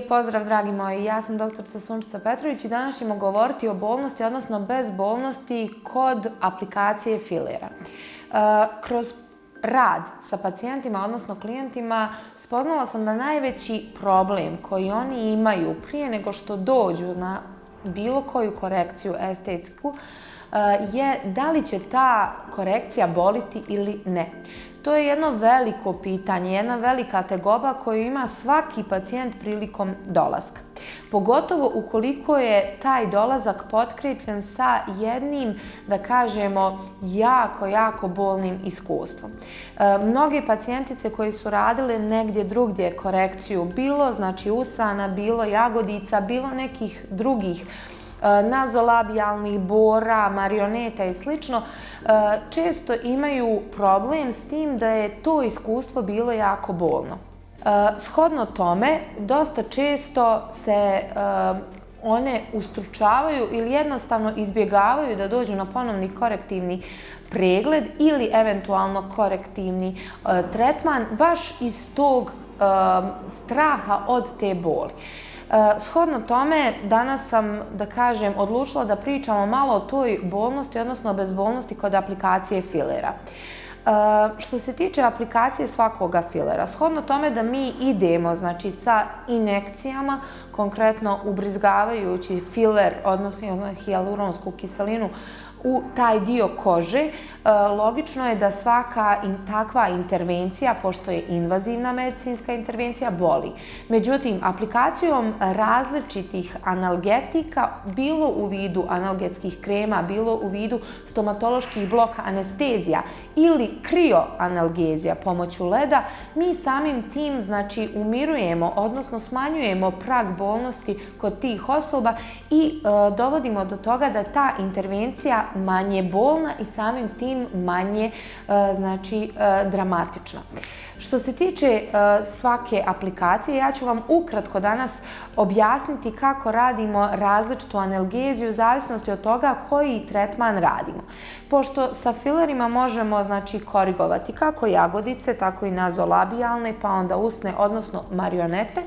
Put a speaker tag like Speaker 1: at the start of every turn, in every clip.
Speaker 1: Lijep pozdrav, dragi moji. Ja sam doktorica Sunčica Petrović i danas ćemo govoriti o bolnosti, odnosno bezbolnosti kod aplikacije filera. Kroz rad sa pacijentima, odnosno klijentima, spoznala sam da najveći problem koji oni imaju prije nego što dođu na bilo koju korekciju estetsku je da li će ta korekcija boliti ili ne. To je jedno veliko pitanje, jedna velika tegoba koju ima svaki pacijent prilikom dolaska. Pogotovo ukoliko je taj dolazak potkrijepljen sa jednim, da kažemo, jako bolnim iskustvom. Mnoge pacijentice koje su radile negdje drugdje korekciju, bilo znači usana, bilo jagodica, bilo nekih drugih nazolabijalnih bora, marioneta i slično, često imaju problem s tim da je to iskustvo bilo jako bolno. Shodno tome, dosta često se one ustručavaju ili jednostavno izbjegavaju da dođu na ponovni korektivni pregled ili eventualno korektivni tretman baš iz tog straha od te boli. Shodno tome, danas sam, da kažem, odlučila da pričamo malo o toj bolnosti, odnosno bezbolnosti kod aplikacije filera. Što se tiče aplikacije svakoga filera, shodno tome da mi idemo znači, sa injekcijama, konkretno ubrizgavajući filer, odnosno hijaluronsku kiselinu, u taj dio kože, logično je da svaka takva intervencija, pošto je invazivna medicinska intervencija, boli. Međutim, aplikacijom različitih analgetika, bilo u vidu analgetskih krema, bilo u vidu stomatoloških bloka anestezija ili krioanalgezija pomoću leda, mi samim tim znači umirujemo, odnosno smanjujemo prag bolnosti kod tih osoba i dovodimo do toga da ta intervencija manje bolna i samim tim manje dramatična. Što se tiče svake aplikacije, ja ću vam ukratko danas objasniti kako radimo različitu analgeziju u zavisnosti od toga koji tretman radimo. Pošto sa filerima možemo korigovati kako jagodice, tako i nazolabijalne, pa onda usne, odnosno marionete,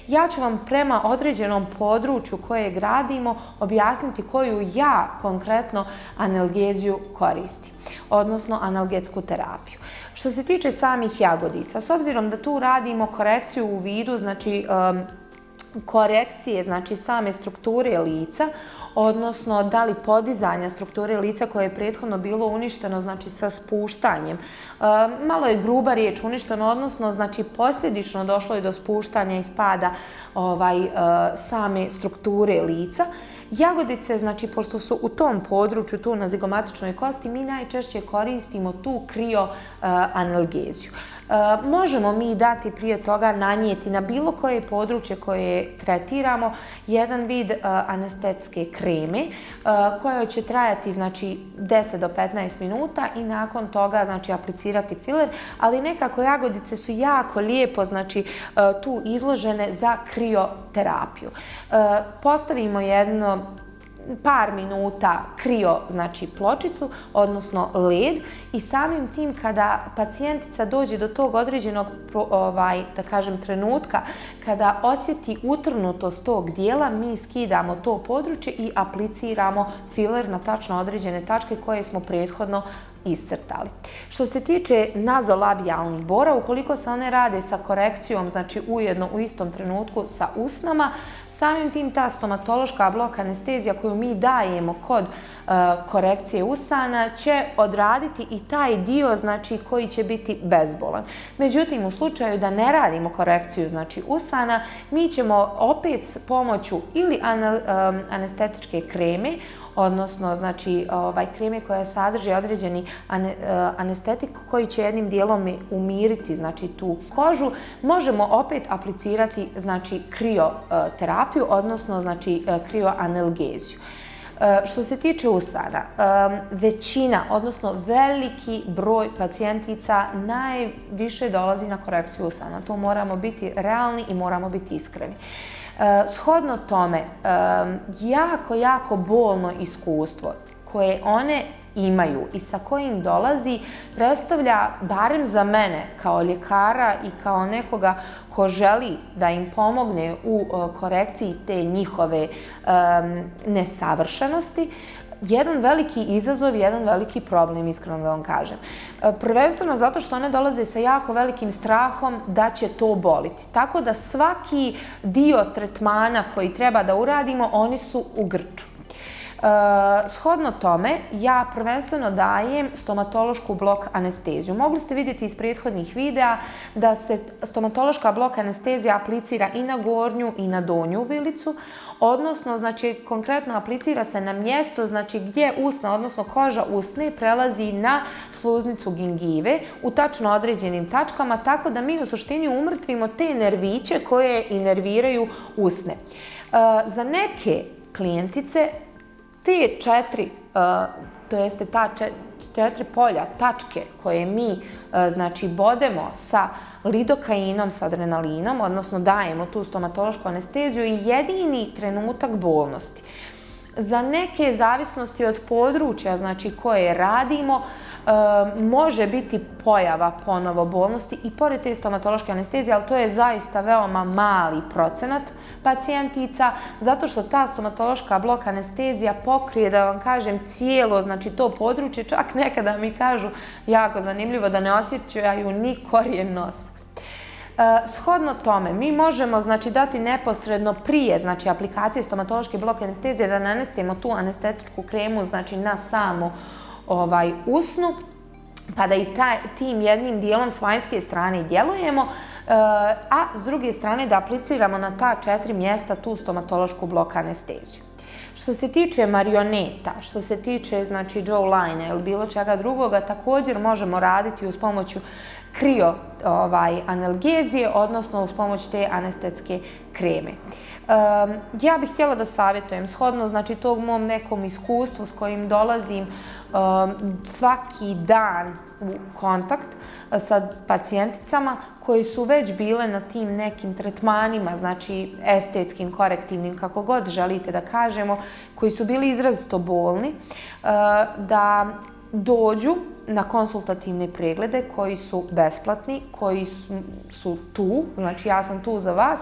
Speaker 1: ja ću vam prema određenom području koje gradimo objasniti koju ja konkretno analgeziju koristim, odnosno analgetsku terapiju. Što se tiče samih jagodica, s obzirom da tu radimo korekciju u vidu, korekcije same strukture lica, odnosno da li podizanja strukture lica koje je prethodno bilo uništeno sa spuštanjem. Malo je gruba riječ uništeno, odnosno posljedično došlo je do spuštanja i spada same strukture lica. Jagodice, pošto su u tom području, tu na zigomatičnoj kosti, mi najčešće koristimo tu krioanalgeziju. Možemo mi dati prije toga nanijeti na bilo koje područje koje tretiramo jedan vid anestetske kreme koja će trajati 10 do 15 minuta i nakon toga aplicirati filer, ali nekako jagodice su jako lijepo tu izložene za krioterapiju. Postavimo jedno par minuta pločicu, odnosno led, i samim tim kada pacijentica dođe do tog određenog, da kažem, trenutka kada osjeti utrnutost tog dijela, mi skidamo to područje i apliciramo filer na tačno određene tačke koje smo prethodno iscrtali. Što se tiče nazolabijalnih bora, ukoliko se one rade sa korekcijom, ujedno u istom trenutku sa usnama, samim tim ta stomatološka blok anestezija koju mi dajemo kod korekcije usana će odraditi i taj dio koji će biti bezbolan. Međutim, u slučaju da ne radimo korekciju usana, mi ćemo opet s pomoću ili anestetičke kreme, odnosno kreme koja sadrži određeni anestetik koji će jednim dijelom umiriti tu kožu, možemo opet aplicirati krioterapiju, odnosno krioanalgeziju. Što se tiče usana, većina, odnosno veliki broj pacijentica najviše dolazi na korekciju usana. Tu moramo biti realni i moramo biti iskreni. Shodno tome, jako bolno iskustvo koje one imaju i sa kojim dolazi predstavlja, barem za mene kao ljekara i kao nekoga ko želi da im pomogne u korekciji te njihove nesavršenosti, jedan veliki izazov, jedan veliki problem, iskreno da vam kažem. Prvenstveno zato što one dolaze sa jako velikim strahom da će to boliti. Tako da svaki dio tretmana koji treba da uradimo, oni su u grču. Shodno tome, ja prvenstveno dajem stomatološku blok anesteziju. Mogli ste vidjeti iz prethodnih videa da se stomatološka blok anestezija aplicira i na gornju i na donju vilicu, odnosno, znači, konkretno aplicira se na mjesto, znači, gdje usna, odnosno koža usne prelazi na sluznicu gingive u tačno određenim tačkama, tako da mi u suštini umrtvimo te nerviće koje inerviraju usne. Za neke klijentice te četiri polja, tačke koje mi, znači, bodemo sa lidokainom, sa adrenalinom, odnosno dajemo tu stomatološku anesteziju, je jedini trenutak bolnosti. Za neke zavisnosti od područja, znači, koje radimo, može biti pojava ponovo bolnosti i pored te stomatološke anestezije, ali to je zaista veoma mali procenat pacijentica, zato što ta stomatološka blok anestezija pokrije, da vam kažem, cijelo, znači, to područje, čak nekada mi kažu, jako zanimljivo, da ne osjećaju ni korijen nosa. Shodno tome, mi možemo, znači, dati neposredno prije, znači, aplikacije stomatološke blok anestezije da nanesemo tu anestetičku kremu, znači, na samu usnu, pa da i tim jednim dijelom s vanjske strane djelujemo, a s druge strane da apliciramo na ta 4 mjesta tu stomatološku blok anesteziju. Što se tiče marioneta, što se tiče, znači, jawline ili bilo čega drugoga, također možemo raditi uz pomoću analgezije, odnosno uz pomoć te anestetske kreme. Ja bih htjela da savjetujem, shodno, znači, tog mom nekom iskustvu s kojim dolazim svaki dan u kontakt sa pacijenticama koji su već bile na tim nekim tretmanima, znači estetskim, korektivnim, kako god želite da kažemo, koji su bili izrazito bolni, da dođu na konsultativne preglede koji su besplatni, koji su tu, znači ja sam tu za vas,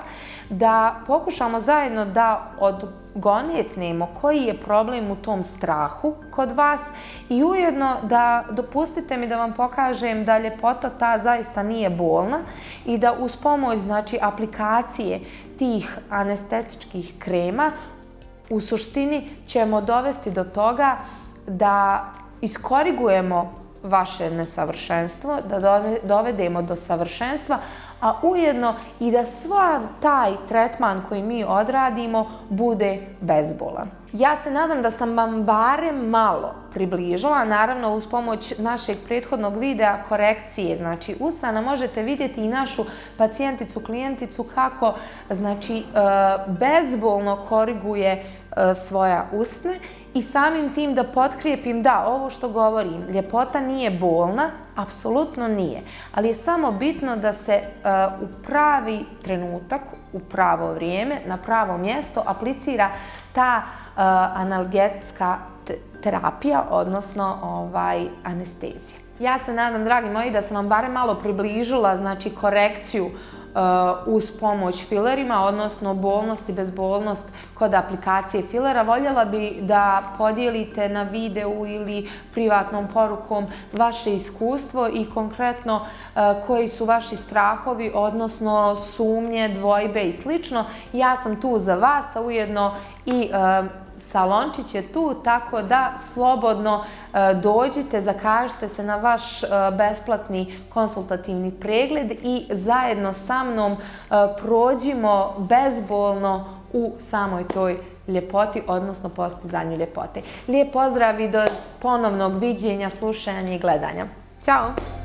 Speaker 1: da pokušamo zajedno da odgonetnemo koji je problem u tom strahu kod vas i ujedno da dopustite mi da vam pokažem da ljepota ta zaista nije bolna i da uz pomoć, znači, aplikacije tih anestetičkih krema u suštini ćemo dovesti do toga da iskorigujemo vaše nesavršenstvo, da dovedemo do savršenstva, a ujedno i da sva taj tretman koji mi odradimo bude bezbolan. Ja se nadam da sam vam barem malo približila, naravno uz pomoć našeg prethodnog videa korekcije, znači, usana, možete vidjeti i našu pacijenticu, klijenticu kako, znači, bezbolno koriguje svoja usne i samim tim da potkrijepim, da, ovo što govorim, ljepota nije bolna, apsolutno nije, ali je samo bitno da se u pravi trenutak, u pravo vrijeme, na pravo mjesto aplicira ta analgetska terapija, odnosno anestezija. Ja se nadam, dragi moji, da sam vam barem malo približila, znači, korekciju uz pomoć filerima, odnosno bolnost i bezbolnost kod aplikacije filera. Voljela bi da podijelite na videu ili privatnom porukom vaše iskustvo i konkretno koji su vaši strahovi, odnosno sumnje, dvojbe i slično. Ja sam tu za vas, a ujedno i salončić je tu, tako da slobodno dođite, zakažite se na vaš besplatni konsultativni pregled i zajedno sa mnom prođimo bezbolno u samoj toj ljepoti, odnosno postizanju ljepote. Lijep pozdrav i do ponovnog viđenja, slušanja i gledanja. Ćao!